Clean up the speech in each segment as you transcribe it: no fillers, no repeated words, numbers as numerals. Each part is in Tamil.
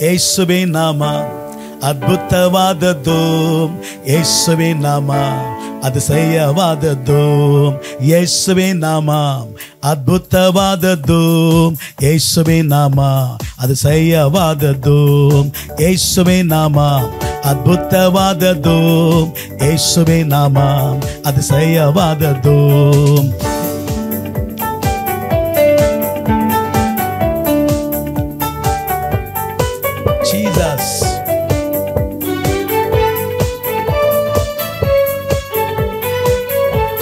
ಯೇಸುವೆ ನಾಮ ಅದ್ಭುತವಾದದ್ದು, ಯೇಸುವೆ ನಾಮ அதிசயவாதது, இயேசுவே நாம அத்புதவாதது, இயேசுவே நாம அதிசயவாதது, இயேசுவே நாம அத்புதவாதது, இயேசுவே நாம அதிசயவாதது. Jesus.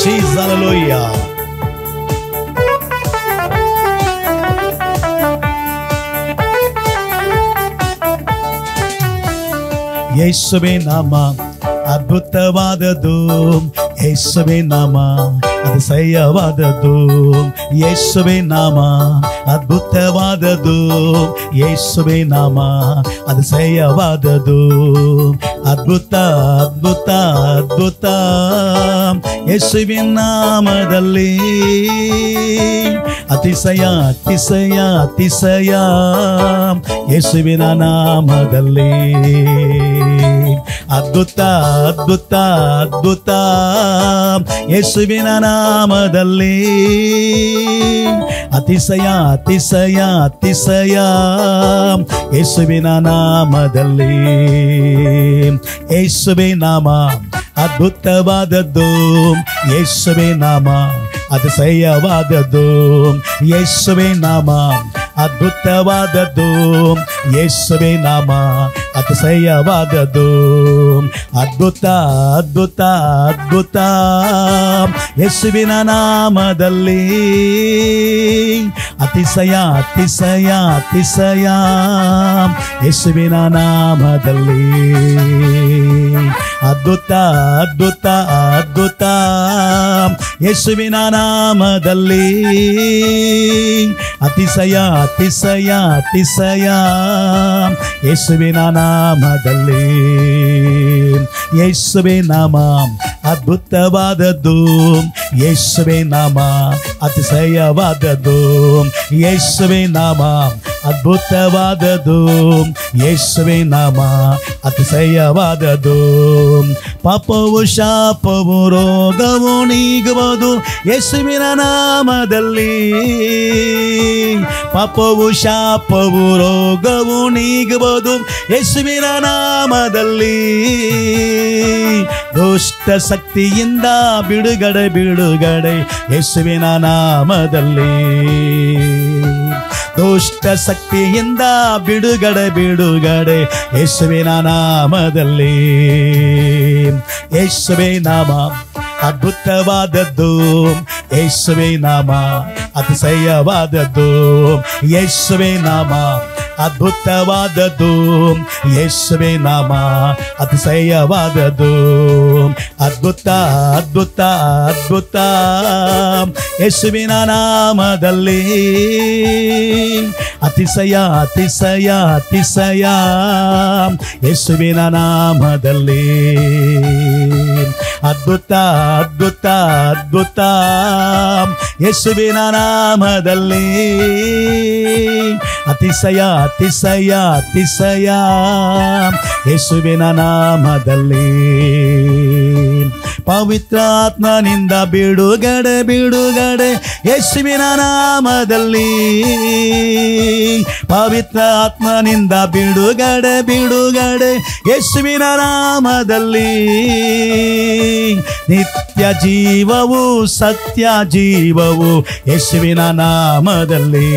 Jesus, hallelujah. ಯೇಸುವೆ ನಾಮ ಅದ್ಭುತವಾದದ್ದು, ಯೇಸುವೆ ನಾಮ அதிசயவாதது, இயேசுவே நாம அத்புதவாதது, இயேசுவே நாம அதிசயவாதது. ಅದ್ಭುತ ಅದ್ಭುತ ಅದ್ಭುತ ಯೇಸುವಿನ ನಾಮದಲ್ಲಿ, ಅತಿಶಯ ಅತಿಶಯ ಅತಿಶಯ ಯೇಸುವಿನ ನಾಮದಲ್ಲಿ. ಅದ್ಭುತ ಅದ್ಭುತ ಅದ್ಭುತ ಯೇಸುವಿನ ನಾಮದಲ್ಲಿ, ಅತಿಶಯ ಅತಿಶಯ ಅತಿಶಯ ಯೇಸುವಿನ ನಾಮದಲ್ಲಿ. ಯೇಸುವೆ ನಾಮ ಅದ್ಭುತವಾದದ್ದು, ಯೇಸುವೆ ನಾಮ அதிசயவாதது, ಯೇಸುವೆ ನಾಮ ಅದ್ಭುತವಾದದ್ದು, ಯೇಸುವೆ ನಾಮ அதிசயವಾದದ್ದು. ಅದ್ಭುತ ಅದ್ಭುತ ಅದ್ಭುತ ಯೇಸುವಿನ ನಾಮದಲ್ಲಿ, ಅತಿಶಯ ಅತಿಶಯ ಅತಿಶಯ ಯೇಸುವಿನ ನಾಮದಲ್ಲಿ. ಅದ್ಭುತ ಅದ್ಭುತ ಅದ್ಭುತ ಯೇಸುವಿನ ನಾಮದಲ್ಲಿ, ಅತಿಶಯ ಅತಿಶಯ ಅತಿಶಯ ಯೇಸುವಿನ ನಾಮದಲ್ಲಿ. ಯೇಸುವೆ ನಾಮ ಅದ್ಭುತವಾದದ್ದು, ಯೇಸುವೆ ನಾಮ ಅತಿಶಯವಾದದ್ದು, ಯೇಸುವೆ ನಾಮ ಅದ್ಭುತವಾದದ್ದು, ಯೇಸುವೆ ನಾಮ ಅತಿಶಯವಾದದ್ದು. ಪಾಪವು ಶಾಪವು ರೋಗವು ನೀಗುವುದು ಯೇಸುವಿನ ನಾಮದಲ್ಲಿ, ಪಾಪವು ಶಾಪವು ರೋಗವು ನೀಗುವುದು ಯೇಸುವಿನ ನಾಮದಲ್ಲಿ. ದುಷ್ಟ ಶಕ್ತಿಯಿಂದ ಬಿಡುಗಡೆ ಬಿಡುಗಡೆ ಯೇಸುವಿನ ನಾಮದಲ್ಲಿ, ದುಷ್ಟ ಶಕ್ತಿಯಿಂದ ಬಿಡುಗಡೆ ಬಿಡುಗಡೆ ಯೇಸುವಿನ ನಾಮದಲ್ಲಿ. ಯೇಸುವೆ ನಾಮ ಅದ್ಭುತವಾದದ್ದು, ಯೇಸುವೆ ನಾಮ ಅತಿಶಯವಾದದ್ದು, ಯೇಸುವೆ ನಾಮ ಅದ್ಭುತವಾದದ್ದು, ಯೇಸುವೆ ನಾಮ ಅತಿಶಯವಾದದ್ದು. ಅದ್ಭುತ ಅದ್ಭುತ ಅದ್ಭುತ ಯೇಸುವಿನ ನಾಮದಲ್ಲಿ, ಅತಿಶಯ ಅತಿಶಯ ಅತಿಶಯ ಯೇಸುವಿನ ನಾಮದಲ್ಲಿ. ಅದ್ಭುತ ಅದ್ಭುತ ಅದ್ಭುತ ಯೇಸುವಿನ ನಾಮದಲ್ಲಿ, ಅತಿಶಯ ಅತಿಶಯ ಅತಿಶಯ ಯೇಸುವಿನ ನಾಮದಲ್ಲಿ. ಪವಿತ್ರ ಆತ್ಮನಿಂದ ಬಿಡುಗಡೆ ಬಿಡುಗಡೆ ಯೇಸುವಿನ ನಾಮದಲ್ಲಿ, ಪವಿತ್ರ ಆತ್ಮನಿಂದ ಬಿಡುಗಡೆ ಬಿಡುಗಡೆ ಯೇಸುವಿನ ನಾಮದಲ್ಲಿ. ನಿತ್ಯ ಜೀವವು ಸತ್ಯ ಜೀವವು ಯೇಸುವಿನ ನಾಮದಲ್ಲಿ,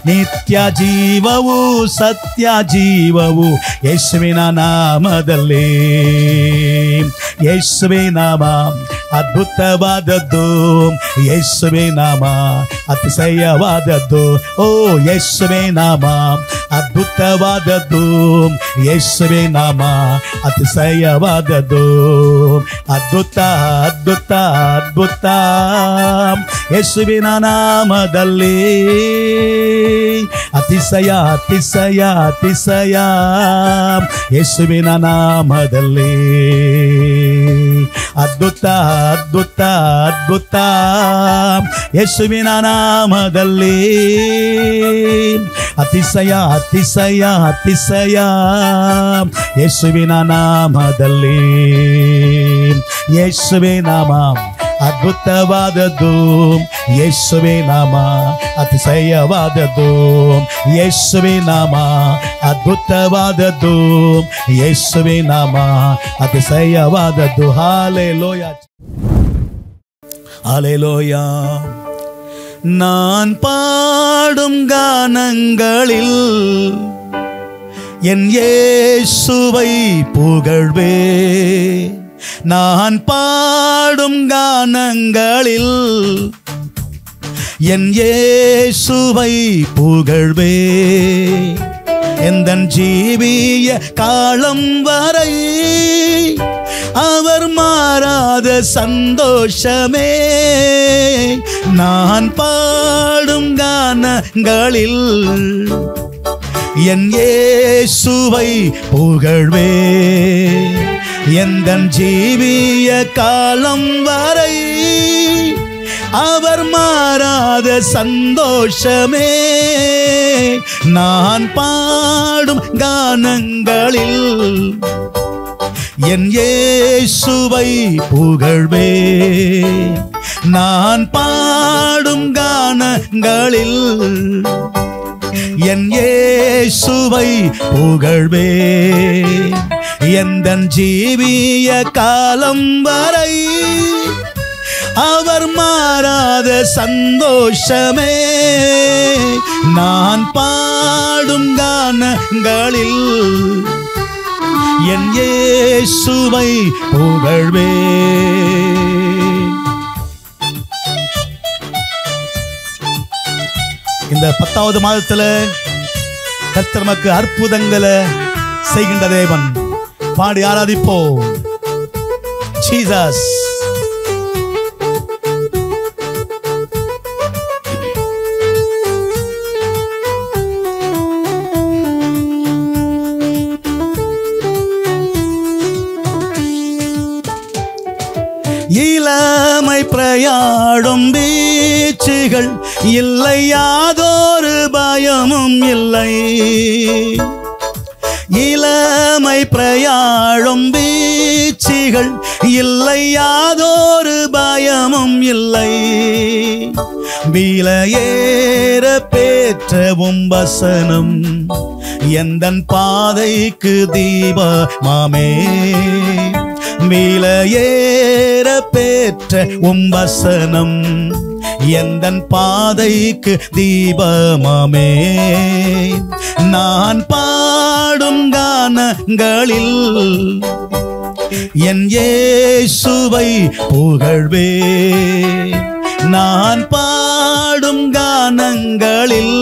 ನಿತ್ಯ ಜೀವವು ಸತ್ಯ ಜೀವವು ಯೇಸುವಿನ ನಾಮದಲ್ಲಿ. ಯೇಸುವೆ ನಾಮ ಅದ್ಭುತವಾದದ್ದು, ಯೇಸುವೆ ನಾಮ ಅತಿಶಯವಾದದ್ದು. ಓ ಯೇಸುವೆ ನಾಮ ಅದ್ಭುತವಾದದ್ದು, ಯೇಸುವೆ ನಾಮ ಅತಿಶಯವಾದದ್ದು. ಅದ್ಭುತ ಅದ್ಭುತ ಅದ್ಭುತ ಯೇಸುವಿನ ನಾಮದಲ್ಲಿ, ಅತಿಶಯ ಅತಿಶಯ ಅತಿಶಯ ಯೇಸುವಿನ ನಾಮದಲ್ಲಿ. ಅದ್ಭುತ ಅದ್ಭುತ ಅದ್ಭುತ ಯೇಸುವಿನ ನಾಮದಲ್ಲಿ. ಅತಿಶಯ ಅತಿಶಯ ಅತಿಶಯ ಯೇಸುವಿನ ನಾಮದಲ್ಲಿ. ಯೇಸುವೆ ನಾಮ ಅದ್ಭುತವಾದದ್ದು, ಯೇಸುವೆ ನಾಮ ಅತಿಶಯವಾದದ್ದು, ಯೇಸುವೆ ನಾಮ ಅದ್ಭುತವಾದದ್ದು, ಯೇಸುವೆ ನಾಮ அதிசயவாதது. ஹalleluya ஹalleluya. நான் பாடும் கானங்களில் என் இயேசுவை புகழ்வேன். நான் பாடும் கானங்களில் என் இயேசுவை புகழ்வேன். எந்தன் ஜீவிய காலம் வரை அவர் மாறாத சந்தோஷமே. நான் பாடும் கானங்களில் என் இயேசுவை புகழ்வேன். எந்தன் ஜீவிய காலம் வரை அவர் மாறாத சந்தோஷமே. நான் பாடும் கானங்களில் என் இயேசுவை புகழ்வேன். நான் பாடும் கானங்களில் என் இயேசுவை புகழ்வேன். எந்தன் ஜீவிய காலம் வரை அவர் மாறாத சந்தோஷமே. நான் பாடும் கானங்களில் என் இயேசுவை புகழ்வேன். இந்த 10வது மாதத்துல கர்த்தர் நமக்கு அற்புதங்களை செய்கின்ற தேவன். பாடி ஆராதிப்போம். ஜீசஸ். இளமை பிரயாடும் வீச்சுகள் இல்லை, யாதொரு பயமும் இல்லை. இளமை பிரயாடும் வீச்சுகள் இல்லை, யாதொரு பயமும் இல்லை. விலையேற பெற்றவும் வசனம் எந்தன் பாதைக்கு தீபமாமே. விலையேற பெற்ற வசனம் எந்தன் பாதைக்கு தீபமாமே. நான் பாடும் கானங்களில் என் இயேசுவை புகழ்வேன். நான் பாடும் கானங்களில்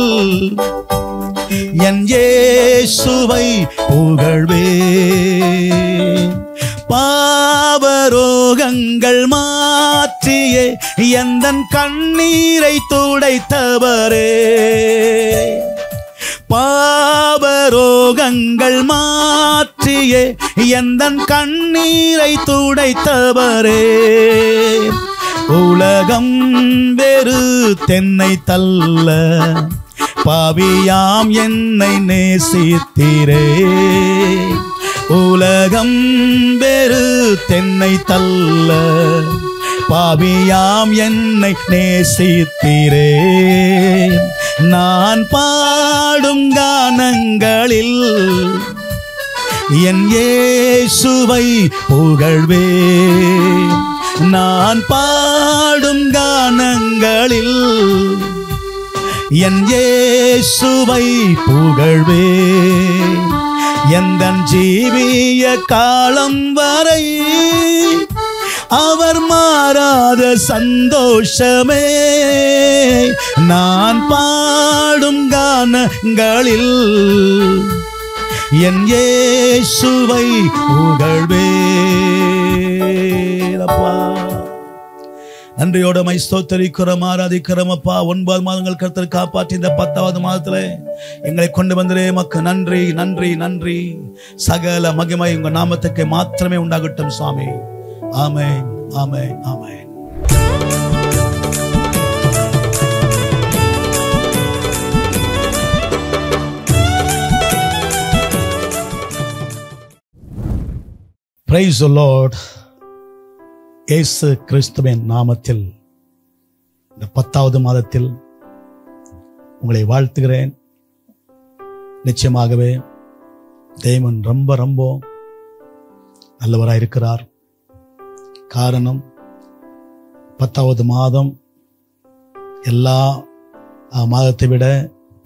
என் இயேசுவை புகழ்வேன். பாவரோகங்கள் மாற்றியே எந்தன் கண்ணீரை துடைத்தவரே. பாவரோகங்கள் மாற்றியே எந்தன் கண்ணீரை துடைத்தவரே. உலகம் வெறு தென்னை தள்ள பாவியாம் என்னை நேசித்தீரே. உலகம் வெறு தென்னை தள்ள பாவியாம் என்னை நேசித்தீரே. நான் பாடும் கானங்களில் என் இயேசுவை புகழ்வேன். நான் பாடும் கானங்களில் என் இயேசுவை புகழ்வேன். எந்தன் ஜீவிய காலம் வரை அவர் மாறாத சந்தோஷமே. நான் பாடும் கானங்களில் என் இயேசுவை புகழ்வேன். அப்பா நன்றியோட மை ஸ்தோத்தரிக்கிறோம், ஆராதிக்கிறோம் அப்பா. 9 மாதங்கள் கர்த்தர் காப்பாற்றி இந்த 10வது மாதத்துல எங்களை கொண்டு வந்ததே மக்கு நன்றி, நன்றி, நன்றி. சகல மகிமை உங்க நாமத்துக்கு மாத்திரமே உண்டாகட்டும் சுவாமி. ஆமென், ஆமென், ஆமென். Praise the Lord. இயேசு கிறிஸ்துவின் நாமத்தில் இந்த 10வது மாதத்தில் உங்களை வாழ்த்துகிறேன். நிச்சயமாகவே தேவன் ரொம்ப ரொம்ப நல்லவராயிருக்கிறார். காரணம், 10வது மாதம் எல்லா மாதத்தை விட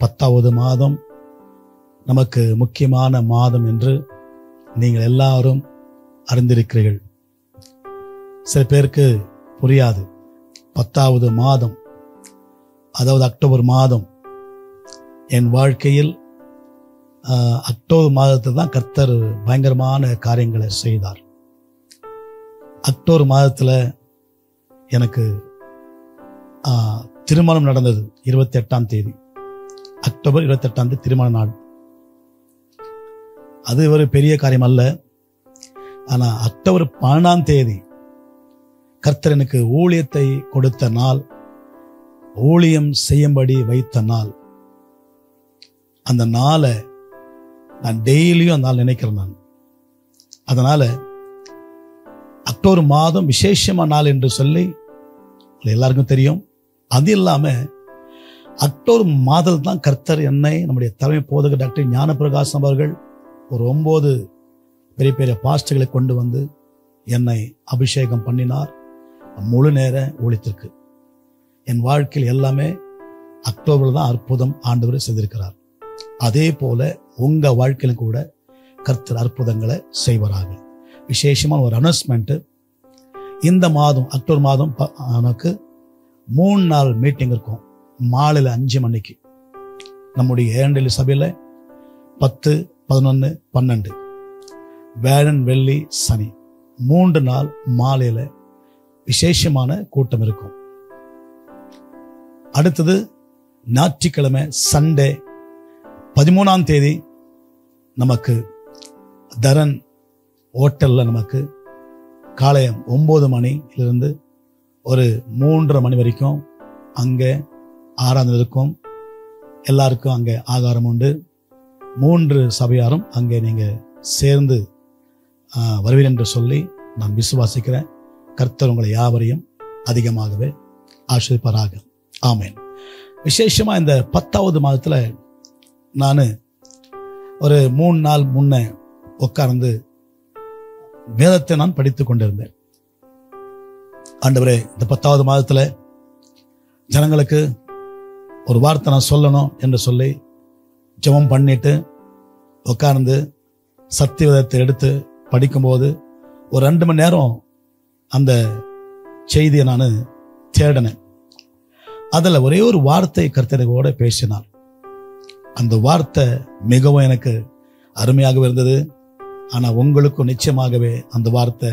10வது மாதம் நமக்கு முக்கியமான மாதம் என்று நீங்கள் எல்லாரும் அறிந்திருக்கிறீர்கள். சில பேருக்கு புரியாது. 10வது மாதம், அதாவது அக்டோபர் மாதம், என் வாழ்க்கையில் அக்டோபர் மாதத்தில் தான் கர்த்தர் பயங்கரமான காரியங்களை செய்தார். அக்டோபர் மாதத்தில் எனக்கு திருமணம் நடந்தது. 28ஆம் தேதி, அக்டோபர் 28ஆம் தேதி திருமண நாள். அது ஒரு பெரிய காரியம் அல்ல. ஆனா அக்டோபர் 12ஆம் தேதி கர்த்தர் எனக்கு ஊழியத்தை கொடுத்த நாள், ஊழியம் செய்யும்படி வைத்த நாள். அந்த நாளை நான் டெய்லியும் அந்த நாள் நினைக்கிறேன். நான் அதனால அக்டோபர் மாதம் விசேஷமான நாள் என்று சொல்லி எல்லாருக்கும் தெரியும். அது இல்லாம அக்டோபர் மாதத்தில் தான் கர்த்தர் என்னை நம்முடைய தலைமை போதகர் டாக்டர் ஞானப்பிரகாசம் அவர்கள் ஒரு 9 பெரிய பெரிய பாஸ்டர்களை கொண்டு வந்து என்னை அபிஷேகம் பண்ணினார் முழு நேர ஊழியத்திற்கு. என் வாழ்க்கையில் எல்லாமே அக்டோபர் தான் அற்புதம் ஆண்டவர் செய்திருக்கிறார். அதே போல உங்க வாழ்க்கையிலும் கூட கர்த்தர் அற்புதங்களை செய்வாராக. விசேஷமான ஒரு அனௌன்ஸ்மெண்ட். இந்த மாதம் அக்டோபர் மாதம் நமக்கு 3 நாள் மீட்டிங் இருக்கும். மாலையில் 5 மணிக்கு நம்முடைய ஏண்டலி சபையில் 10, 11, 12 வேளன், வெள்ளி, சனி 3 நாள் மாலையில விசேஷமான கூட்டம் இருக்கும். அடுத்தது ஞாயிற்றுக்கிழமை சண்டே 13ஆம் தேதி நமக்கு தரன் ஹோட்டல்ல நமக்கு காலையம் 9 மணியிலிருந்து ஒரு 3:30 மணி வரைக்கும் அங்கே ஆராதனை இருக்கும். எல்லாருக்கும் அங்கே ஆகாரம் உண்டு. 3 சபையாரும் அங்கே நீங்க சேர்ந்து வருவீர் என்று சொல்லி நான் விசுவாசிக்கிறேன். கர்த்தர் உங்களை யாவரையும் அதிகமாகவே ஆசீர்வதிப்பாராக. ஆமென். விசேஷமா இந்த 10வது மாதத்துல நான் ஒரு 3 நாள் முன்ன உட்கார்ந்து வேதத்தை நான் படித்துக் கொண்டிருந்தேன். ஆண்டவரே, இந்த 10வது மாதத்துல ஜனங்களுக்கு ஒரு வார்த்தை நான் சொல்லணும் என்று சொல்லி ஜெபம் பண்ணிட்டு உட்கார்ந்து சத்தியவேதத்தை எடுத்து படிக்கும்போது ஒரு 2 மணி நேரம் அந்த செய்தியை நான் தேடினேன். அதுல ஒரே ஒரு வார்த்தை கர்த்தரோட பேசினார். அந்த வார்த்தை மிகவும் எனக்கு அருமையாக இருந்தது. ஆனா உங்களுக்கும் நிச்சயமாகவே அந்த வார்த்தை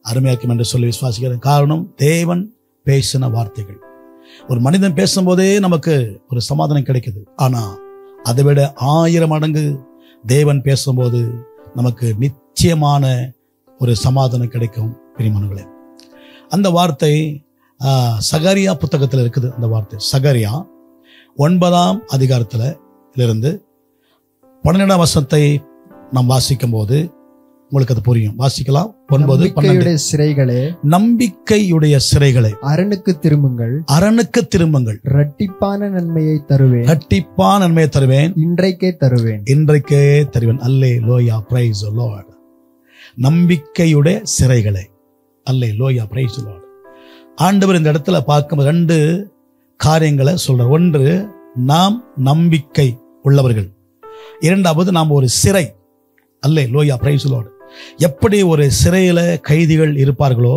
அருமையாக்கும் என்று சொல்லி விசுவாசிக்கிறேன். காரணம், தேவன் பேசின வார்த்தைகள். ஒரு மனிதன் பேசும்போதே நமக்கு ஒரு சமாதானம் கிடைக்குது. ஆனா அதை விட 1000 மடங்கு தேவன் பேசும்போது நமக்கு நிச்சயமான ஒரு சமாதானம் கிடைக்கும். பிரியமானவர்களே, அந்த வார்த்தை சகரியா புத்தகத்தில் இருக்குது. அந்த வார்த்தை சகரியா 9ஆம் அதிகாரத்துல இருந்து 12ஆம் வசனத்தை நாம் வாசிக்கும் போது உங்களுக்கு அது புரியும். வாசிக்கலாம். 9:12. சிறைகளே, நம்பிக்கையுடைய சிறைகளே, அரணுக்கு திரும்புங்கள், அரணுக்கு திரும்புங்கள், இரட்டிப்பான நன்மையை தருவேன், இரட்டிப்பான நன்மையை தருவேன், இன்றைக்கே தருவேன், இன்றைக்கே தருவேன். Hallelujah, praise the Lord. நம்பிக்கையுடைய சிறைகளே, அல்லேலூயா, பிரைஸ் தி லார்ட். ஆண்டவர் இந்த இடத்துல பார்க்கும் 2 காரியங்களை சொல்றார். ஒன்று, நாம் நம்பிக்கை உள்ளவர்கள். இரண்டாவது, நாம் ஒரு சிறை. அல்லேலூயா, பிரைஸ் தி லார்ட். எப்படி ஒரு சிறையில கைதிகள் இருப்பார்களோ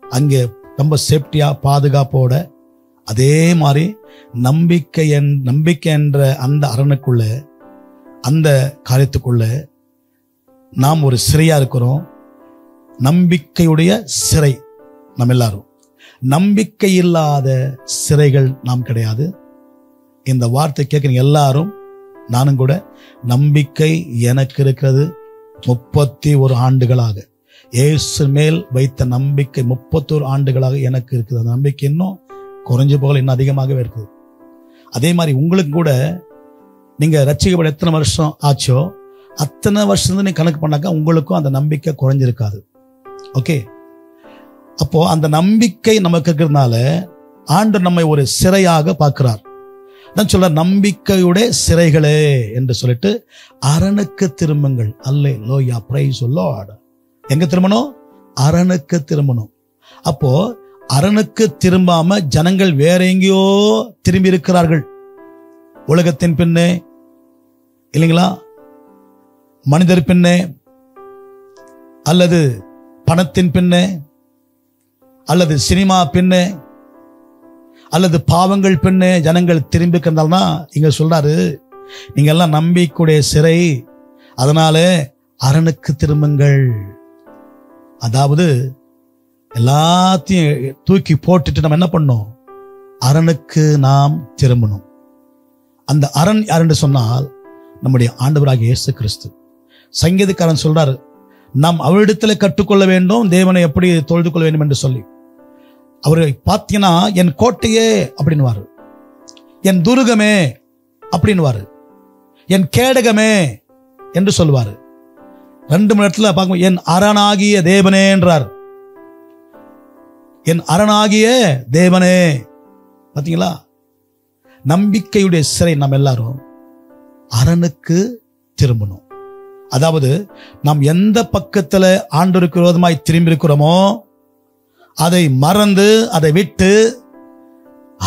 அங்கே ரொம்ப சேஃப்டியா பாதுகாப்போட, அதே மாதிரி நம்பிக்கை என்ற அந்த அரணுக்குள்ள, அந்த காரியத்துக்குள்ள நாம் ஒரு சிறையா இருக்கிறோம். நம்பிக்கையுடைய சிறை நம்ம எல்லாரும். நம்பிக்கை இல்லாத சிறைகள் நாம் கிடையாது. இந்த வார்த்தை கேட்குறீங்க எல்லாரும், நானும் கூட. நம்பிக்கை எனக்கு இருக்கிறது 31 ஆண்டுகளாக. இயேசு மேல் வைத்த நம்பிக்கை 31 ஆண்டுகளாக எனக்கு இருக்குது. அந்த நம்பிக்கை இன்னும் குறைஞ்சு போகல, இன்னும் அதிகமாகவே இருக்குது. அதே மாதிரி உங்களுக்கு கூட நீங்க ரட்சிக்கப்பட எத்தனை வருஷம் ஆச்சோ அத்தனை வருஷம் நீங்க கணக்கு பண்ணாக்க உங்களுக்கும் அந்த நம்பிக்கை குறைஞ்சிருக்காது. ஓகே, அப்போ அந்த நம்பிக்கை நமக்கு இருக்கிறதுனால ஆண்டவர் நம்மை ஒரு சிறையாக பார்க்கிறார். நான் சொல்ற நம்பிக்கையுடைய சிறைகளே என்று சொல்லிட்டு அரணுக்கு திரும்புங்கள். அல்லேலூயா, பிரைஸ் தி லார்ட். எங்க திரும்பணும்? அரணுக்கு திரும்பணும். அப்போ அரணுக்கு திரும்பாம ஜனங்கள் வேற எங்கேயோ திரும்பி இருக்கிறார்கள். உலகத்தின் பின்னே இல்லைங்களா, மனிதர் பின்னே, அல்லது பணத்தின் பின்னே, அல்லது சினிமா பின்னே, அல்லது பாவங்கள் பின்னே ஜனங்கள் திரும்பி கண்டால்னா இங்க சொல்றாரு, நீங்க எல்லாம் நம்பிக்கையுடைய சிறை, அதனால அரணுக்கு திரும்புங்கள். அதாவது எல்லாத்தையும் தூக்கி போட்டுட்டு நம்ம என்ன பண்ணோம்? அரணுக்கு நாம் திரும்பணும். அந்த அரண் யாருன்னு சொன்னால் நம்முடைய ஆண்டவராகிய இயேசு கிறிஸ்து. சங்கீதக்காரன் சொல்றாரு, நாம் அவரிடத்துல கற்றுக்கொள்ள வேண்டும் தேவனை எப்படி தொழுது கொள்ள வேண்டும் என்று சொல்லி. அவரை பார்த்தீங்கன்னா என் கோட்டையே அப்படின்வாரு, என் துருகமே அப்படின்வாரு, என் கேடகமே என்று சொல்லுவாரு. 2 மணி நேரத்தில் பார்க்கும் என் அரணாகிய தேவனே என்றார். என் அரணாகிய தேவனே. பார்த்தீங்களா? நம்பிக்கையுடைய சிறை நாம் எல்லாரும் அரணுக்கு திரும்பணும். அதாவது நாம் எந்த பக்கத்துல ஆண்டவருக்கு விரோதமாய் திரும்பி இருக்கிறோமோ அதை மறந்து அதை விட்டு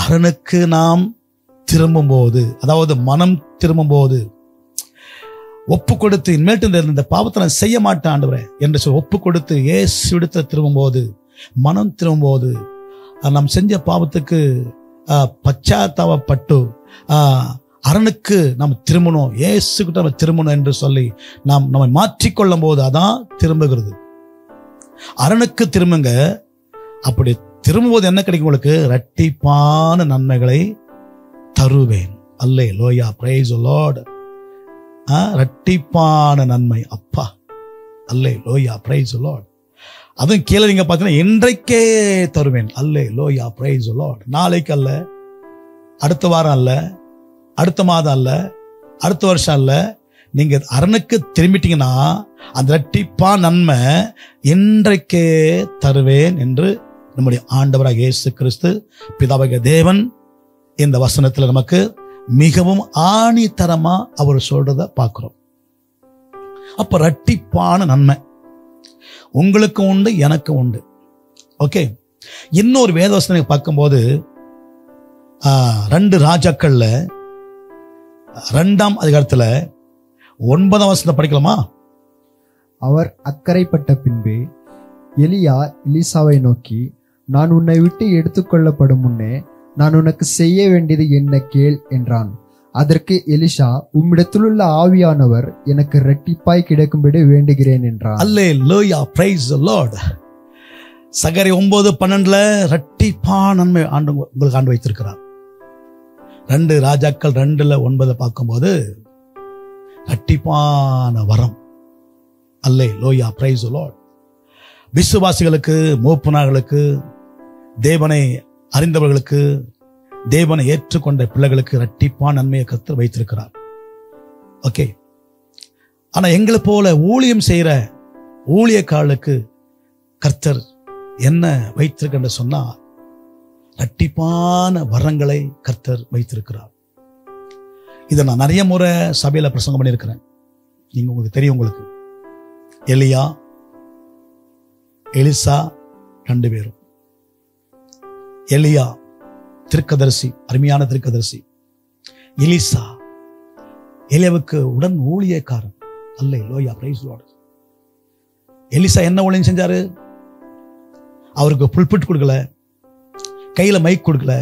அரணுக்கு நாம் திரும்பும் போது, அதாவது மனம் திரும்பும் போது, ஒப்பு கொடுத்து இனிமேட்டு இந்த பாவத்தை நான் செய்ய மாட்டேன் ஆண்டவரே என்று சொல்லி ஒப்பு கொடுத்து இயேசு இடத்துல திரும்பும் போது, மனம் திரும்பும் போது, நாம் செஞ்ச பாவத்துக்கு பச்சாத்தாபப்பட்டு அரணுக்கு நாம் திரும்பணும், இயேசுகிட்ட நம்ம திரும்பணும் என்று சொல்லி நாம் நம்மை மாற்றிக்கொள்ளும் போது அதான் திரும்புகிறது. அரணுக்கு திரும்புங்க. அப்படி திரும்பும்போது என்ன கிடைக்கும்? உங்களுக்கு இரட்டிப்பான நன்மைகளை தருவேன். Hallelujah, praise the Lord. இரட்டிப்பான நன்மை அப்பா. அல்லேலூயா, பிரைஸ் தி லார்ட். அதுவும் கீழே நீங்க பார்த்தீங்கன்னா இன்றைக்கே தருவேன். Hallelujah, praise the Lord. நாளைக்கு அல்ல, அடுத்த வாரம் அல்ல, அடுத்த மாதம் அல்ல, அடுத்த வருஷம் அல்ல. நீங்க அரணுக்கு திரும்பிட்டீங்கன்னா அந்த இரட்டிப்பா நன்மை இன்றைக்கே தருவேன் என்று நம்முடைய ஆண்டவராக இயேசு கிறிஸ்து பிதாவாகிய தேவன் இந்த வசனத்துல நமக்கு மிகவும் ஆணித்தரமா அவர் சொல்றத பார்க்கிறோம். அப்ப இரட்டிப்பான நன்மை உங்களுக்கு உண்டு, எனக்கு உண்டு. ஓகே, இன்னொரு வேதவசனை பார்க்கும்போது 2 ராஜாக்கள்ல 2ஆம் அதிகாரத்துல 9ஆம் வசனத்தை படிக்கலாமா? அவர் அக்கறைப்பட்ட பின்பு எலியா எலிசாவை நோக்கி, நான் உன்னை விட்டு எடுத்துக்கொள்ளப்படும் முன்னே நான் உனக்கு செய்ய வேண்டியது என்ன கேள் என்றான். அதற்கு எலிஷா, உம்மிடத்திலுள்ள ஆவியானவர் எனக்கு இரட்டிப்பாய் கிடைக்கும்படி வேண்டுகிறேன் என்றான். அல்லேலூயா, பிரைஸ் தி லார்ட். சகரியா 9:12 இரட்டிப்பான நன்மை ஆண்டு உங்களுக்கு ஆண்டு வைத்திருக்கிறார். 2 ராஜாக்கள் 2:9 பார்க்கும்போது இரட்டிப்பான வரம். அல்லேலூயா, பிரைஸ் தி லார்ட். விசுவாசிகளுக்கு, மூப்பனார்களுக்கு, தேவனை அறிந்தவர்களுக்கு, தேவனை ஏற்றுக்கொண்ட பிள்ளைகளுக்கு இரட்டிப்பான நன்மையை கர்த்தர் வைத்திருக்கிறார். ஓகே, ஆனா எங்களை போல ஊழியம் செய்யற ஊழியக்காரர்களுக்கு கர்த்தர் என்ன வைத்திருக்க சொன்னா இரட்டிப்பான வரங்களை கர்த்தர் வைத்திருக்கிறார். இதை நான் நிறைய முறை சபையில பிரசங்கம் பண்ணியிருக்கிறேன். நீங்க உங்களுக்கு தெரியும். உங்களுக்கு எலியா எலிசா 2 பேரும். எலியா திருக்கதரிசி, அருமையான திருக்கதரிசி. எலிசா எலியாவுக்கு உடன் ஊழியக்காரன். அல்லேலூயா, பிரைஸ் தி லார்ட். எலிசா என்ன ஊழியம் செஞ்சாரு? அவருக்கு புல்பிட் கொடுக்கல, கையில மைக் கொடுக்கல,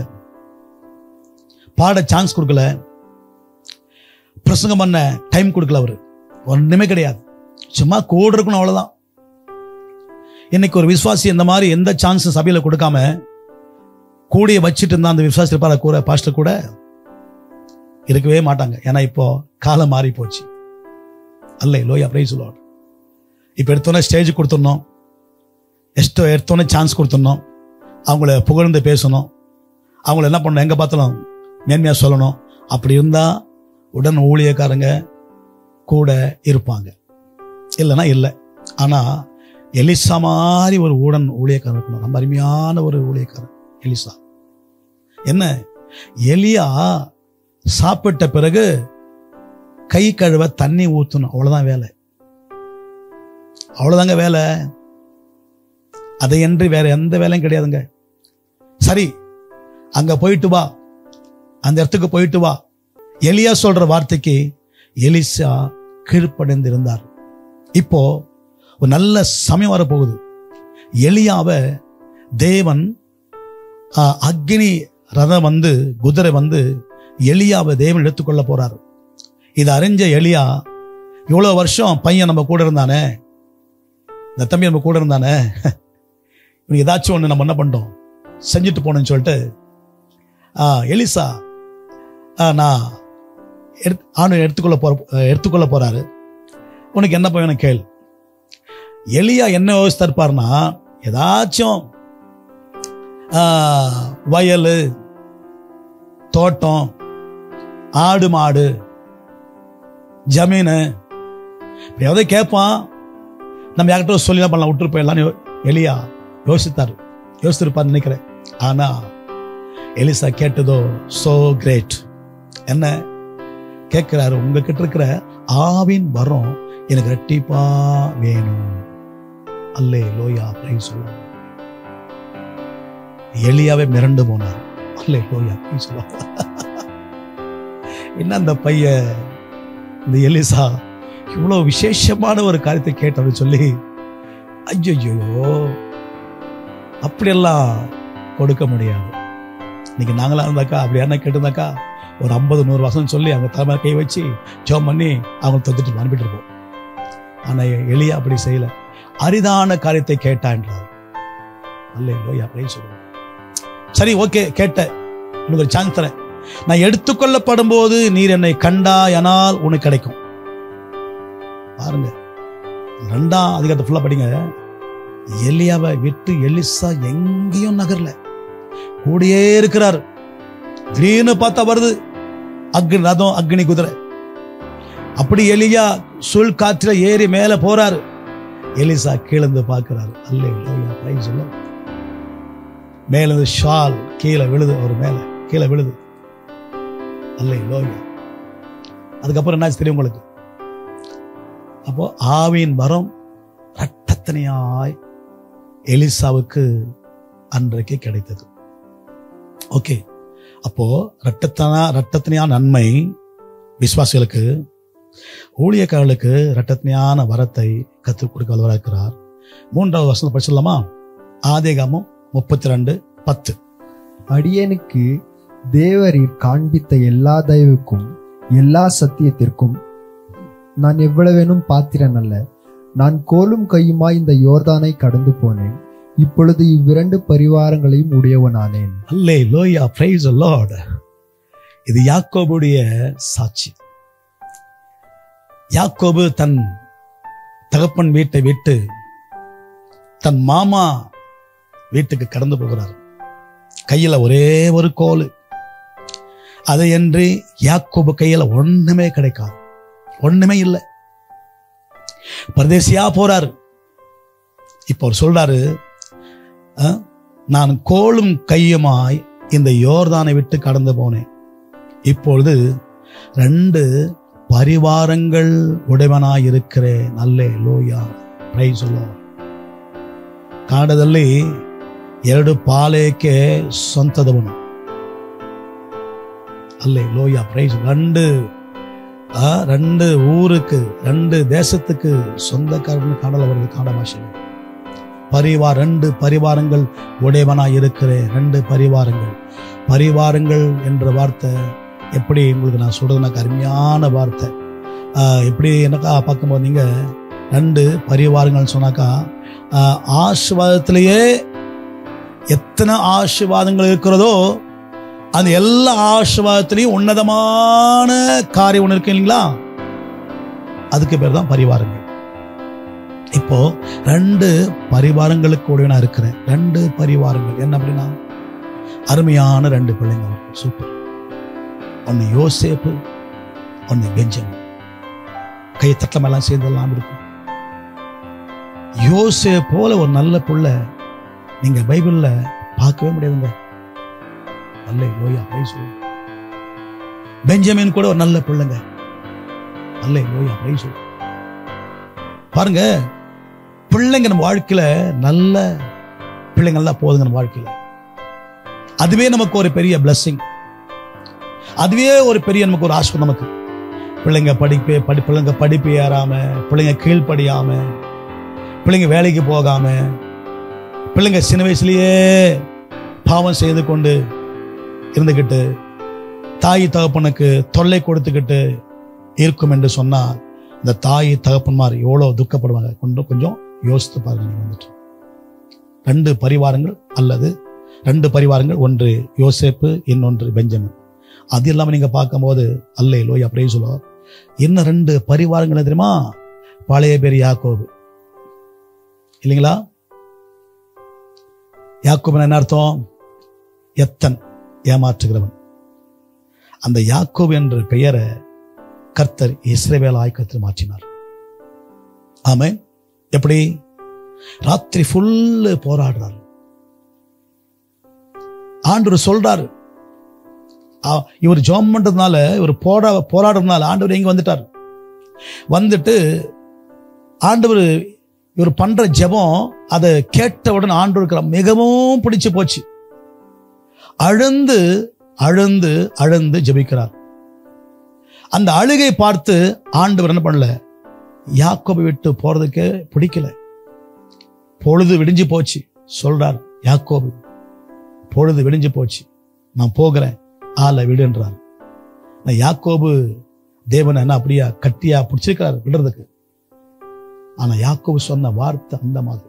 பாட சான்ஸ் கொடுக்கல, பிரசங்கம் பண்ண டைம் கொடுக்கல. அவரு ஒண்ணுமே கிடையாது, சும்மா கூட இருக்கணும், அவ்வளவுதான். இன்னைக்கு ஒரு விசுவாசி இந்த மாதிரி எந்த சான்ஸும் சபையில கொடுக்காம கூடிய வச்சுட்டு இருந்தா அந்த விசுவாசி இருப்பார கூட பாஸ்டர் கூட இருக்கவே மாட்டாங்க. ஏன்னா இப்போ காலம் மாறி போச்சு. அல்லேலூயா, பிரைஸ் தி லார்ட். இப்போ எடுத்தோன்னே ஸ்டேஜ் கொடுத்துடணும், எடுத்தோன்னே சான்ஸ் கொடுத்துடணும், அவங்கள புகழ்ந்து பேசணும், அவங்கள என்ன பண்ணணும், எங்க பார்த்தாலும் மேன்மையா சொல்லணும். அப்படி இருந்தா உடன் ஊழியக்காரங்க கூட இருப்பாங்க, இல்லைன்னா இல்லை. ஆனா எலிசா மாதிரி ஒரு உடன் ஊழியக்காரன் இருக்கணும். ரொம்ப அருமையான ஒரு ஊழியக்காரன் எலிசா. என்ன, எலியா சாப்பிட்ட பிறகு கை கழுவ தண்ணி ஊத்தணும், அவ்வளவுதான் வேலை. அவ்வளவுதாங்க வேலை. அதையன்றி வேற எந்த வேலையும் கிடையாதுங்க. சரி, அங்க போயிட்டு வா, அந்த இடத்துக்கு போயிட்டு வா. எலியா சொல்ற வார்த்தைக்கு எலிசா கீழ்ப்படைந்து இருந்தார். இப்போ ஒரு நல்ல சமயம் வரப்போகுது. எலியாவை தேவன் அக்னி ரதம் வந்து குதிரை வந்து எலியாவை தேவன் எடுத்துக்கொள்ள போறார். இதை அறிஞ்ச எலியா, இவ்வளவு வருஷம் பையன் நம்ம கூட இருந்தானே, இந்த தம்பி நம்ம கூட இருந்தானே, ஏதாச்சும் ஒண்ணு நம்ம என்ன பண்ணோம் செஞ்சுட்டு போனோம்னு சொல்லிட்டு எலிசா நான் எடுத்துக்கொள்ள போறாரு, உனக்கு என்ன பையன் கேள். எலியா என்ன யோசித்தா இருப்பார்னா, ஏதாச்சும் வயல், தோட்டம், ஆடு மாடு, ஜமீனு எப்படியாவது கேட்பான், நம்ம யார்கிட்ட சொல்லி தான் பண்ணலாம், விட்டுரு போயிடலாம். எலியா யோசித்திருப்பார் நினைக்கிறேன். ஆனா எலிசா கேட்டதோ சோ கிரேட். என்ன கேட்கிறாரு, உங்ககிட்ட இருக்கிற ஆவின் வரம் எனக்கு ரெட்டிப்பா வேணும். அல்லேலூயா, பிரைஸ் தி லார்ட். எலியாவே மிரண்டு போனார். அல்லேலூயா, பிரைஸ் தி லார்ட். என்ன அந்த பையன், இந்த எலிசா இவ்வளவு விசேஷமான ஒரு காரியத்தை கேட்டன்னு சொல்லி, ஐயோ அப்படியெல்லாம் கொடுக்க முடியாது. இன்னைக்கு நாங்களா இருந்தாக்கா, அப்படி யாருன்னா கேட்டிருந்தாக்கா ஒரு 50-100 வருஷம் சொல்லி அவங்க தலைமை கை வச்சு ஜெபம் பண்ணி அவங்க தொத்துட்டு அனுப்பிட்டு இருப்போம். ஆனா எலியா அப்படி செய்யல, அரிதான காரியத்தை கேட்டான்றார். அல்லேலூயா, பிரைஸ் தி லார்ட். சரி, ஓகே, கேட்ட, உனக்கு ஒரு சான்ஸ் தரேன். நான் எடுத்துக்கொள்ளப்படும் போது நீர் என்னை கண்டாயானால் உனக்கு கிடைக்கும். பாருங்க, 2ஆம் அதிகாரத்தை ஃபுல்லா படிங்க. எலியாவை விட்டு எலிசா எங்கேயும் நகரல, கூடியே இருக்கிறார். திடீர்னு பார்த்தா வருது அக்னி ரதம், அக்னி குதிரை. அப்படி எலியா சுழல் காற்றில ஏறி மேல போறாரு. எலிசா கீழந்து பார்க்கிறாரு. Hallelujah, praise the Lord. மேல இருந்து ஷால் கீழே விழுது, அவர் மேல கீழே விழுது. அல்லேலூயா. அதுக்கப்புறம் என்னாச்சு தெரியும் உங்களுக்கு? அப்போ ஆவியின் வரம் இரட்டத்தனையாய் எலிசாவுக்கு அன்றைக்கு கிடைத்தது. ஓகே, அப்போ இரட்டத்தனையான நன்மை விசுவாசிகளுக்கு, ஊழியக்காரர்களுக்கு இரட்டத்தனையான வரத்தை கற்றுக் கொடுக்க வல்லவராகிறார். 3வது வசனம் படிச்சிடலாமா? ஆதியாகமம் 32:10. அடியனுக்கு தேவரீர் காண்பித்த எல்லா தயவுக்கும் எல்லா சத்தியத்திற்கும் நான் எவ்வளவேனும் பாத்திரன் அல்ல. நான் கோலும் கையுமாய் இந்த யோர்தானை கடந்து போனேன். இப்பொழுது இவ்விரண்டு பரிவாரங்களையும் உடையவனானேன். அல்லேலூயா, பிரைஸ் தி லார்ட். இது யாக்கோபுடைய சாட்சி. யாக்கோபு தன் தகப்பன் வீட்டை விட்டு தன் மாமா வீட்டுக்கு கடந்து போகிறார். கையில ஒரே ஒரு கோல். அதையன்றி யாக்கோபு கையில ஒண்ணுமே கிடைக்காது, ஒண்ணுமே இல்லை. பரதேசியா போறாரு. இப்போ அவர் சொல்றாரு, நான் கோலும் கையுமாய் இந்த யோர்தானை விட்டு கடந்து போனேன். இப்பொழுது 2 பரிவாரங்கள் உடையவனாய் இருக்கிறேன். அல்லேலூயா, ಪ್ರೈಸ್ ದಿ ಲಾರ್ಡ್. ಕಾಡದಲ್ಲಿ 2 ಪಾಳೆಯಕ್ಕೆ ಸ್ವಂತದವನು. அல்லேலூயா, ಪ್ರೈஸ். 2 ஊருக்கு 2 தேசத்துக்கு சொந்தக்காரன் காணல வருது. காட பாஷை பரிவார் 2 பரிவாரங்கள் உடையவனாய் இருக்கிறேன். 2 பரிவாரங்கள். பரிவாரங்கள் என்ற வார்த்தை எப்படி உங்களுக்கு நான் சொல்றதுனாக்கா அருமையான வார்த்தை. எப்படி என்னக்கா பார்க்கும்போது நீங்க 2 பரிவாரங்கள் சொன்னாக்கா ஆசீர்வாதத்திலேயே எத்தனை ஆசீர்வாதங்கள் இருக்கிறதோ அந்த எல்லா ஆசீர்வாதத்திலையும் உன்னதமான காரியம் ஒன்று இருக்கு இல்லைங்களா, அதுக்கு பேர் தான் பரிவாரங்கள். இப்போ 2 பரிவாரங்களுக்கு நான் இருக்கிறேன். 2 பரிவாரங்கள் என்ன அப்படின்னா, அருமையான 2 பிள்ளைங்க. சூப்பர். ஒன்னு யோசேப்பு, ஒன்னு பெஞ்சமின். கை தட்டமெல்லாம் சேர்ந்தெல்லாம் இருக்கும். யோசேப்பு போல ஒரு நல்ல பிள்ளை நீங்க பைபிள்ல பார்க்கவே முடியாதுங்க. அல்லேலூயா, பிரைஸ் தி லார்ட். பெஞ்சமின் கூட ஒரு நல்ல பிள்ளைங்க. அல்லேலூயா, பிரைஸ் தி லார்ட். பாருங்க, பிள்ளைங்க நம்ம வாழ்க்கையில நல்ல பிள்ளைங்க தான் போதுங்க. நம்ம வாழ்க்கையில அதுவே நமக்கு ஒரு பெரிய பிளஸிங், அதுவே ஒரு பெரிய நமக்கு ஒரு ஆசீர்வாதம். நமக்கு பிள்ளைங்க பிள்ளைங்க படிப்பு ஏறாம, பிள்ளைங்க கீழ்ப்படியாம, பிள்ளைங்க வேலைக்கு போகாம, பிள்ளைங்க சின்ன வயசுலயே பாவம் செய்து கொண்டு இருந்துகிட்டு தாய் தகப்பனுக்கு தொல்லை கொடுத்துக்கிட்டு இருக்கும் என்று சொன்னால் இந்த தாய் தகப்பன்மார் எவ்வளவு துக்கப்படுவாங்க. கொஞ்சம் யோசித்து பாருங்க. வந்துட்டு 2 பரிவாரங்கள் அல்லது 2 பரிவாரங்கள், ஒன்று யோசேப்பு, இன்னொன்று பெஞ்சமின். அது இல்லாம நீங்க பார்க்கும்போது அல்லேலூயா, பிரைஸ் தி லார்ட். என்ன 2 பரிவாரங்கள் தெரியுமா? பழைய பேர் யாக்கோபு இல்லைங்களா? யாக்கோபு என்ன அர்த்தம்? எத்தன், ஏமாற்றுகிறவன். அந்த யாக்கோபு என்ற பெயரை கர்த்தர் இஸ்ரவேலாய் கர்த்தர் மாற்றினார். ஆமென். எப்படி? ராத்திரி ஃபுல்லு போராடுறார். ஆண்டவர் சொல்றாரு, இவர் ஜெபம் பண்றதுனால, இவர் போராடுறதுனால ஆண்டவர் எங்க வந்துட்டார். வந்துட்டு ஆண்டவர் இவர் பண்ற ஜெபம் அதை கேட்டவுடன் ஆண்டவருக்கு மிகவும் பிடிச்சு போச்சு. அழுந்து அழுந்து அழுந்து ஜெபிக்கிறார். அந்த அழுகை பார்த்து ஆண்டவர் என்ன பண்ணல, யாக்கோபை விட்டு போறதுக்கு பிடிக்கல. பொழுது விடிஞ்சு போச்சு. சொல்றார், யாக்கோபு பொழுது விடிஞ்சு போச்சு, நான் போகிறேன், ஆளை விடுன்றார். யாக்கோபு தேவனை என்ன அப்படியா கட்டியா பிடிச்சிருக்கிறார் விடுறதுக்கு. ஆனா யாக்கோபு சொன்ன வார்த்தை அந்த மாதிரி,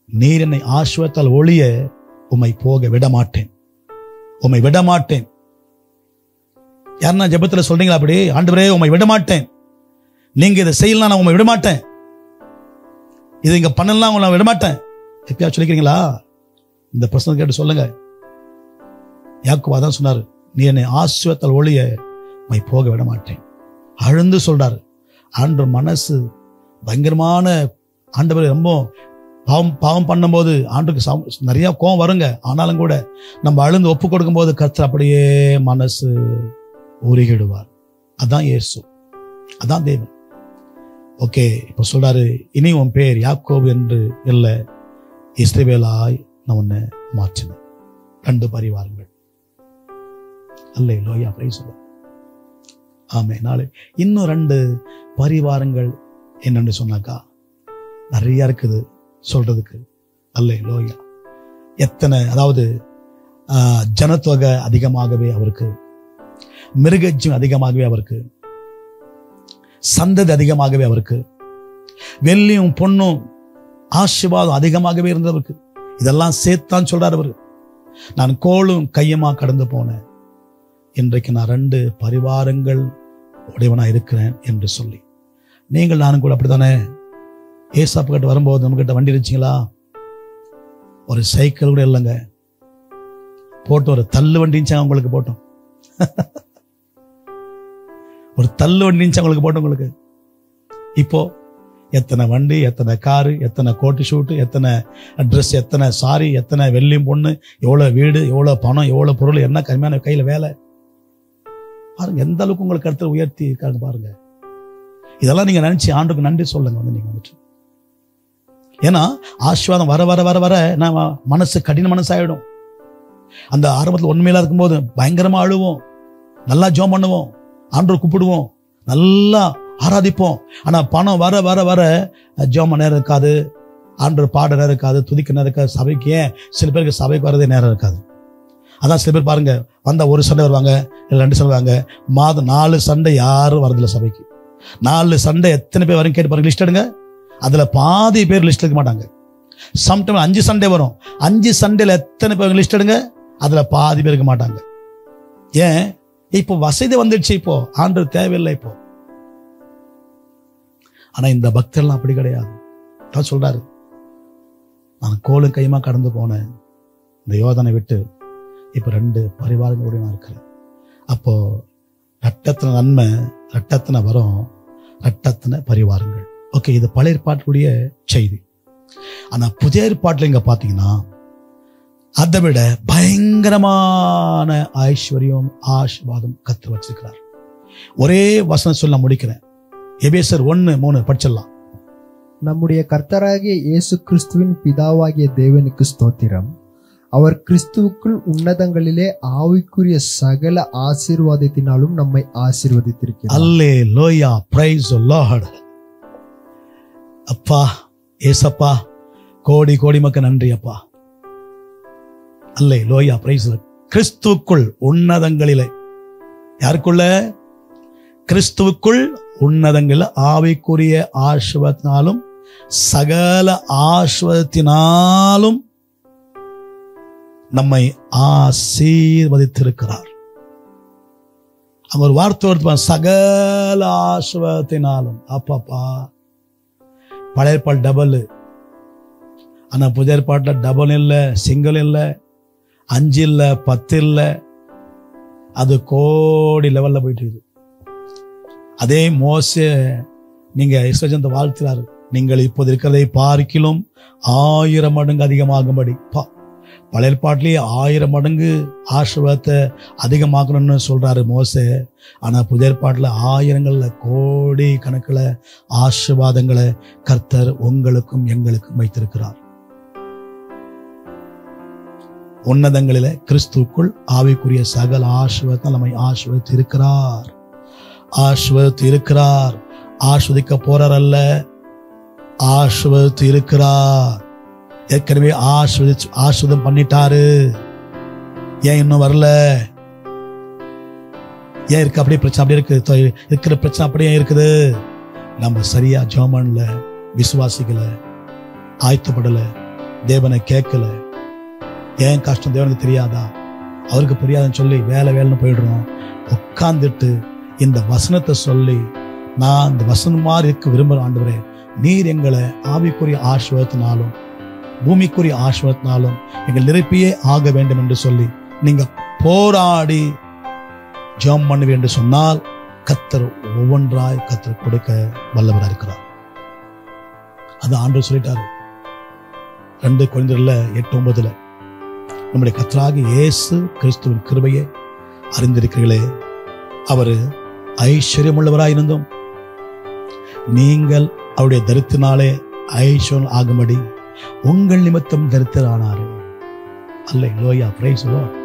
நீர் என்னை ஆசீர்வதித்தால் ஒழிய உம்மை போக விட மாட்டேன், உம்மை விட மாட்டேன். யாருன்னா ஜெபத்துல சொல்றீங்களா அப்படி? ஆண்டவரே உம்மை விட மாட்டேன், நீங்க இதை செய்யலாம், நான் உம்மை விட மாட்டேன், இது இங்க பண்ணலாம், உங்களை விட மாட்டேன். எப்பயா சொல்லிக்கிறீங்களா? இந்த பிரச்சனை கேட்டு சொல்லுங்க. யாக்கோபு அதான் சொன்னாரு, நீ என்னை ஆசீர்வதித்தால் ஒழிய உம்மை போக விட மாட்டேன். அழுந்து சொல்றாரு. ஆண்டவர் மனசு பயங்கரமான, ஆண்டவர் ரொம்ப பாவம் பண்ணும்போது ஆண்டவருக்கு நிறைய கோபம் வருங்க. ஆனாலும் கூட நம்ம அழுந்து ஒப்பு கொடுக்கும் போது கர்த்தர் அப்படியே மனசு உருகிடுவார். அதான் இயேசு, அதான் தேவன். ஓகே, இப்ப சொல்றாரு, இனி உன் பேர் யாக்கோபு என்று இல்லை, இஸ்ரவேலாய் நான் உன்னை மாற்றினேன். 2 பரிவாரங்கள். அல்லேலூயா, பிரைஸ் தி லார்ட். ஆமென். நாளை இன்னும் 2 பரிவாரங்கள் என்னன்னு சொன்னாக்கா நிறைய இருக்குது சொல்றதுக்கு. அல்லேலூயா. எத்தனை, அதாவது ஜனத்தொகை அதிகமாகவே அவருக்கு, மிருகஜீவன் அதிகமாகவே அவருக்கு, சந்ததி அதிகமாகவே அவருக்கு, வெள்ளியும் பொண்ணும் ஆசீர்வாதம் அதிகமாகவே இருந்தவருக்கு. இதெல்லாம் சேர்த்தான் சொல்றார் அவரு. நான் கோளும் கையமா கடந்து போனேன், இன்றைக்கு நான் 2 பரிவாரங்கள் உடையவனா இருக்கிறேன் என்று சொல்லி. நீங்கள் நானும் கூட அப்படித்தானே? ஏசாப்பு கிட்ட வரும்போது நம்ம கிட்ட வண்டி இருந்துச்சுங்களா? ஒரு சைக்கிள் கூட இல்லைங்க, போட்டு ஒரு தள்ளு வண்டி இருந்துச்சாங்க உங்களுக்கு போட்டோம். ஒரு தள்ளு வண்டி இருந்துச்சு உங்களுக்கு போட்டோம் உங்களுக்கு. இப்போ எத்தனை வண்டி, எத்தனை காரு, எத்தனை கோட்டு ஷூட்டு, எத்தனை ட்ரெஸ், எத்தனை சாரி, எத்தனை வெள்ளியும் பொண்ணு, எவ்வளவு வீடு, எவ்வளவு பணம், எவ்வளவு பொருள், என்ன கம்மியான கையில வேலை. பாருங்க எந்த அளவுக்கு உங்களுக்கு கருத்து உயர்த்தி இருக்காங்க பாருங்க. இதெல்லாம் நீங்க நினைச்சு ஆண்டுக்கு நன்றி சொல்லுங்க. வந்து நீங்க வந்துட்டு, ஏன்னா ஆசீர்வாதம் வர வர வர வர நம்ம மனசு கடின மனசாயிடும். அந்த ஆரம்பத்தில் உண்மையில இருக்கும்போது பயங்கரமா அழுவோம், நல்லா ஜெபம் பண்ணுவோம், ஆண்டவரை கூப்பிடுவோம், நல்லா ஆராதிப்போம். ஆனா பணம் வர வர வர ஜெபம் நேரம் இருக்காது, ஆண்டவர் பாட நேரம் இருக்காது, துதிக்க நேரம் இருக்காது. சபைக்கு ஏன் சில பேருக்கு சபைக்கு வரதே நேரம் இருக்காது. அதான் சில பேர் பாருங்க, வந்தா ஒரு சண்டை வருவாங்க, இல்லை 2 சண்டை வருவாங்க. மாதம் 4 சண்டை யாரும் வரதில்லை சபைக்கு. 4 சண்டை எத்தனை பேர் வரும் கேட்டு பாருங்க, லிஸ்ட் எடுங்க. அதுல பாதி பேர் லிஸ்ட் எடுக்க மாட்டாங்க. சம்டைம் 5 சண்டே வரும். 5 சண்டேல எத்தனை பேர் லிஸ்ட் எடுங்க, அதுல பாதி பேர் இருக்க மாட்டாங்க. ஏன்? இப்போ வசதி வந்துடுச்சு, இப்போ ஆண்டவர் தேவையில்லை இப்போ. ஆனா இந்த பக்தர்லாம் அப்படி கிடையாது. தான் சொல்றாரு, நான் கோலும் கையுமா கடந்து போனேன் இந்த யோதனை விட்டு, இப்ப 2 பரிவாரங்களோட நான் இருக்கிறேன். அப்போ ரட்டத்தின நன்மை, ரட்டத்தின வரும், ரட்டத்தின பரிவாரங்கள். ஓகே, இது பழைய ஏற்பாட்டுடைய செய்தி. ஆனா புதிய ஏற்பாட்டுல இங்க பாத்தீங்கன்னா அதை விட பயங்கரமான ஐஸ்வர்யம் ஆசீர்வாதம் கர்த்தர் வச்சிருக்கிறார். ஒரே வசனம் சொல்ல முடிக்கிறேன். எபேசியர் 1:3 படிச்சிடலாம். நம்முடைய கர்த்தராகிய இயேசு கிறிஸ்துவின் பிதாவாகிய தேவனுக்கு ஸ்தோத்திரம். அவர் கிறிஸ்துவுக்குள் உன்னதங்களிலே ஆவிக்குரிய சகல ஆசீர்வாதத்தினாலும் நம்மை ஆசீர்வதித்திருக்கிறார். அல்லேலூயா, பிரைஸ் தி லார்ட். அப்பா ஏசப்பா, கோடி கோடி மக்கள் நன்றி அப்பா. அல்லேலூயா, பிரைஸ் தி லார்ட். கிறிஸ்துவுக்குள் உன்னதங்களிலே, யாருக்குள்ள? கிறிஸ்துவுக்குள் உன்னதங்களில் ஆவிக்குரிய ஆசீர்வாதத்தினாலும் சகல ஆசீர்வாதத்தினாலும் நம்மை ஆசீர்வதித்திருக்கிறார். அங்க ஒரு வார்த்தை வருது, சகல ஆசீர்வாதத்தினாலும். அப்பப்பா, பழைய ஏற்பாடு டபுள், ஆனா புதிய ஏற்பாட்டுல டபுள் இல்ல, சிங்கிள் இல்ல, 5 இல்ல, 10 இல்ல, அது கோடி லெவல்ல போயிட்டு இருக்குது. அதே மோசே நீங்க இஸ்ரவேலத்தை வாழ்த்துறாரு, நீங்கள் இப்போது இருக்கிறதை பார்க்கிலும் 1000 மடங்கு அதிகமாகும்படி. பழைய ஏற்பாட்டிலேயே 1000 மடங்கு ஆசீர்வாதத்தை அதிகமாக்கணும்னு சொல்றாரு மோசே. ஆனா புதிய ஏற்பாட்டுல 1000 கோடி கணக்குல ஆசீர்வாதங்களை கர்த்தர் உங்களுக்கும் எங்களுக்கும் வைத்திருக்கிறார். உன்னதங்களில கிறிஸ்துவுக்குள் ஆவிக்குரிய சகல ஆசீர்வாதத்தை நம்மை ஆசீர்வதித்து இருக்கிறார். ஆசீர்வதித்து இருக்கிறார். ஆஸ்வதிக்க போறார் அல்ல, ஆசீர்வதித்து இருக்கிறார். ஏற்கனவே ஆசீர்வாதம் பண்ணிட்டாரு. ஏன் இன்னும் வரல? ஏன் இருக்கு அப்படியே பிரச்சனை? அப்படியே இருக்கு, இருக்கிற பிரச்சனை அப்படியே இருக்குது. நம்ம சரியா ஜெபம்ல விசுவாசிக்கல, ஆயத்தப்படல, தேவனை கேட்கல. ஏன் கஷ்டம் தேவனுக்கு தெரியாதா? அவருக்கு புரியாதுன்னு சொல்லி வேலை வேலைன்னு போயிடுறோம். உட்கார்ந்துட்டு இந்த வசனத்தை சொல்லி, நான் இந்த வசனம் மாதிரி இருக்க விரும்புகிறேன் ஆண்டவரே, நீர் எங்களை ஆவிக்குரிய ஆசீர்வாதத்தினாலும் பூமிக்குரிய ஆசீர்வாதத்தினாலும் எங்கள் நிரப்பியே ஆக வேண்டும் என்று சொல்லி நீங்க போராடி ஜெபம் பண்ணுவீர்கள் என்று சொன்னால் கர்த்தர் ஒவ்வொன்றாய் கர்த்தர் கொடுக்க வல்லவராக இருக்கிறார். அது ஆண்டவர் சொல்லிட்டாரு 2 கொரிந்தியர்ல 8:9, நம்முடைய கர்த்தராகிய இயேசு கிறிஸ்துவின் கிருபையை அறிந்திருக்கிறீர்களே, அவர் ஐஸ்வர்யமுள்ளவராயிருந்தும் நீங்கள் அவருடைய தரித்தினாலே ஐஸ்வர்யம் ஆகும்படி உங்கள் நிமித்தம் தரித்திரானாரு. அல்லேலூயா, பிரைஸ் தி லார்ட்.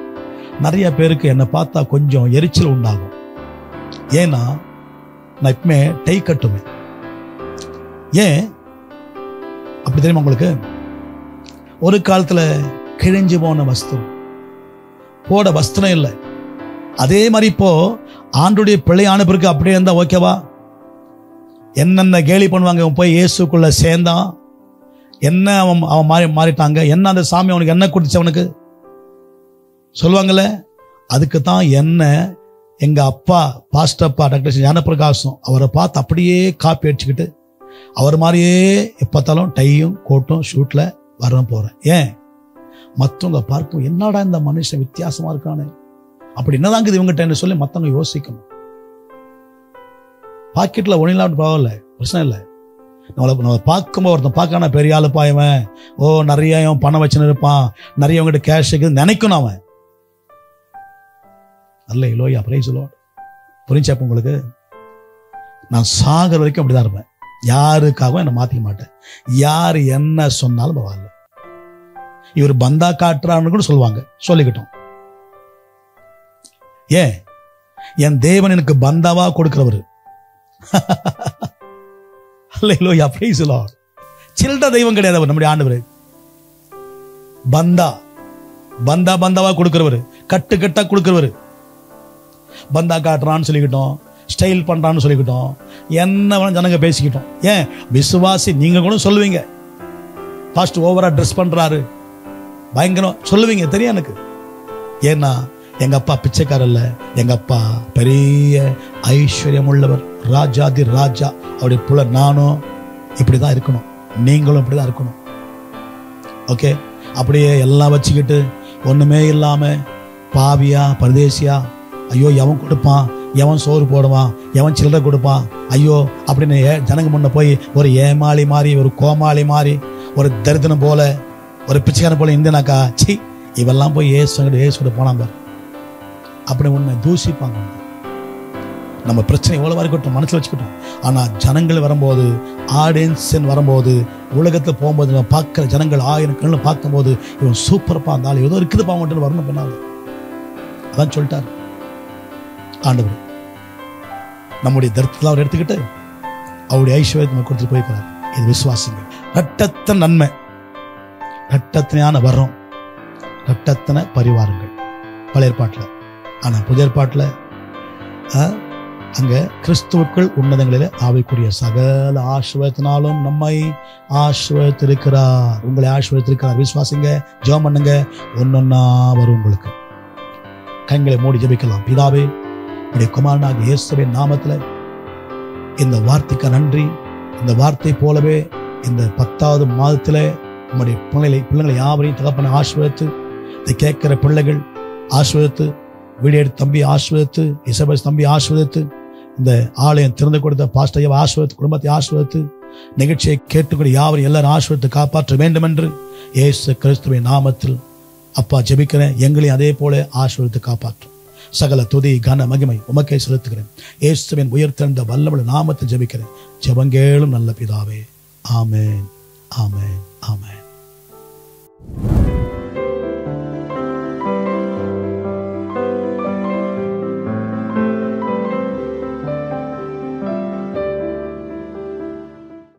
நிறைய பேருக்கு என்னை பார்த்தா கொஞ்சம் எரிச்சல் உண்டாகும். ஏன்னா நான் இப்பமே டை கட்டுவேன். ஏன் அப்படி தெரியுமா உங்களுக்கு? ஒரு காலத்துல கிழிஞ்சு போன வஸ்திரம் போட வஸ்திரம் இல்லை. அதே மாதிரி இப்போ ஆண்டுடைய பிள்ளையான பிறகு அப்படியே இருந்தா ஓகேவா? என்னென்ன கேலி பண்ணுவாங்க, அவன் போய் இயேசுக்குள்ள சேர்ந்தான், என்ன அவன் மாறிட்டாங்க, என்ன அந்த சாமி அவனுக்கு என்ன கொடுத்துச்சு அவனுக்கு சொல்லுவாங்கல்ல. அதுக்கு தான் என்ன எங்க அப்பா பாஸ்டர் அப்பா டாக்டர் ஞானப்பிரகாசம் அவரை பார்த்து அப்படியே காப்பி அடிச்சுக்கிட்டு அவர் மாதிரியே எப்பத்தாலும் டையும் கோட்டும் ஷூட்ல வர போறேன். ஏன்? மற்றவங்க பார்க்கும், என்னடா இந்த மனுஷன் வித்தியாசமா இருக்கானே, அப்படி என்னதாங்க இவங்கிட்ட சொல்லி மற்றவங்க யோசிக்கணும். பாக்கெட்ல ஒன்னிலாம் பரவாயில்ல, பிரச்சனை இல்லை. நம்ம பார்க்கும்போது ஒருத்தன் பார்க்கான பெரிய ஆளு பாயவன், ஓ நிறைய பணம் வச்சுன்னு இருப்பான், நிறைய அவங்ககிட்ட கேஷ் இருக்குது நினைக்கணும் அவன். அல்லேலூயா, பிரைஸ் தி லார்ட். புரிஞ்சாப்ப உங்களுக்கு? நான் சாகர வரைக்கும் அப்படிதான் இருப்பேன். யாருக்காகவும் என்னை மாத்திக்க மாட்டேன். யாரு என்ன சொன்னாலும் பரவாயில்ல. இவர் பந்தா காட்டுறான்னு கூட சொல்லுவாங்க, சொல்லிக்கிட்டோம். ஏன்? என் தேவன் எனக்கு பந்தாவா கொடுக்கிறவரு. அல்லேலூயா, பிரைஸ் தி லார்ட். சில்ட தெய்வம் கிடையாது அவர், நம்முடைய ஆண்டவர். பந்தாவா கொடுக்கிறவரு, கட்டு கட்டா கொடுக்கிறவரு. பந்தா காட்டுறான்னு சொல்லிக்கிட்டோம், ஸ்டைல் பண்றான்னு சொல்லிக்கிட்டோம், என்ன ஜனங்க பேசிக்கிட்டோம். ஏன்? விசுவாசி நீங்க கூட சொல்லுவீங்க, பாஸ்டர் ஓவரா ட்ரெஸ் பண்றாரு, பயங்கரம் சொல்லுவீங்க, தெரியும் எனக்கு. ஏன்னா எங்க அப்பா பிச்சைக்காரர் இல்ல, எங்க அப்பா பெரிய ஐஸ்வர்யம் உள்ளவர், ராஜாதி ராஜா. அவருடைய புள்ள. நானும் இப்படிதான் இருக்கணும், நீங்களும் இப்படிதான் இருக்கணும். ஓகே, அப்படியே எல்லாம் வச்சுக்கிட்டு ஒண்ணுமே இல்லாம பாவியா பரதேசியா, ஐயோ எவன் கொடுப்பான், எவன் சோறு போடுவான், எவன் சில்லறை கொடுப்பான், ஐயோ அப்படின்னு ஜனங்க முன்ன போய் ஒரு ஏமாளி மாறி, ஒரு கோமாளி மாறி, ஒரு தரித்திரம் போல, ஒரு பிச்சைக்காரன் போல இருந்தனாக்கா, சி இவெல்லாம் போய் ஏசு போனா பாரு அப்படி உன்னை தூசிப்பாங்க. நம்ம பிரச்சனை எவ்வளவு இருக்கட்டும், மனசுல வச்சுக்கிட்டோம். ஆனா ஜனங்கள் வரும்போது, ஆடியன்ஸ் வரும்போது, உலகத்துல போகும்போது நம்ம பார்க்கிற ஜனங்கள் 1000 கண்ணில் பார்க்கும்போது, இவன் சூப்பர்ப்பா இருந்தாலும் ஏதோ இருக்குது பாவம் வரணும் பண்ணாது. அதான் சொல்லிட்டார் ஆண்டவர். நம்முடைய தரித்திரத்தை அவர் எடுத்துக்கிட்டு அவருடைய ஐஸ்வர்யத்தை நம்ம கொடுத்துட்டு போயிருக்கிறார். இது விசுவாசிங்க. இரட்டத்தன நன்மை, இரட்டத்தனையான வரம், இரட்டத்தன பரிவாரங்கள் பழைய ஏற்பாட்டில். ஆனா புதிய ஏற்பாட்டில் அங்க கிறிஸ்துவுக்குள் உன்னதங்களிலே ஆவிக்குரிய சகல ஆசீர்வாதத்தினாலும் நம்மை ஆசீர்வதித்திருக்கிறார். உங்களை ஆசீர்வதித்திருக்கிறார். விசுவாசிங்க, ஜெபம் பண்ணுங்க, ஒன்னொன்னா வரும் உங்களுக்கு. கண்களை மூடி ஜெபிக்கலாம். பிதாவே, உடைய குமாரனாகிய இயேசுவின் நாமத்துல இந்த வார்த்தைக்கு நன்றி. இந்த வார்த்தை போலவே இந்த 10வது மாதத்துல நம்முடைய பிள்ளைகளை யாவரையும் தகப்பனை ஆசீர்வதித்து, இதை கேட்கிற பிள்ளைகள் ஆசீர்வதித்து, வீடியோ தம்பி ஆசீர்வதித்து, இசபேஸ் தம்பி ஆசீர்வதித்து, இந்த ஆலயம் திறந்து கொடுத்த பாஸ்டர் ஆசீர்வதித்து, குடும்பத்தை ஆசீர்வதித்து, நிகழ்ச்சியை கேட்டுக்கூடிய யாவரையும் எல்லாரும் ஆசீர்வதித்து காப்பாற்ற வேண்டும் என்று இயேசு கிறிஸ்துவின் நாமத்தில் அப்பா ஜெபிக்கிறேன். எங்களையும் அதே போல ஆசீர்வதித்து காப்பாற்றும். சகல துதி கன மகிமை உமக்கே செலுத்துகிறேன். இயேசுவின் உயர்த்தெழுந்த வல்லமுள்ள நாமத்தில் ஜெபிக்கிறேன். ஜெபங்கேளும் நல்ல பிதாவே. ஆமென், ஆமென், ஆமென்.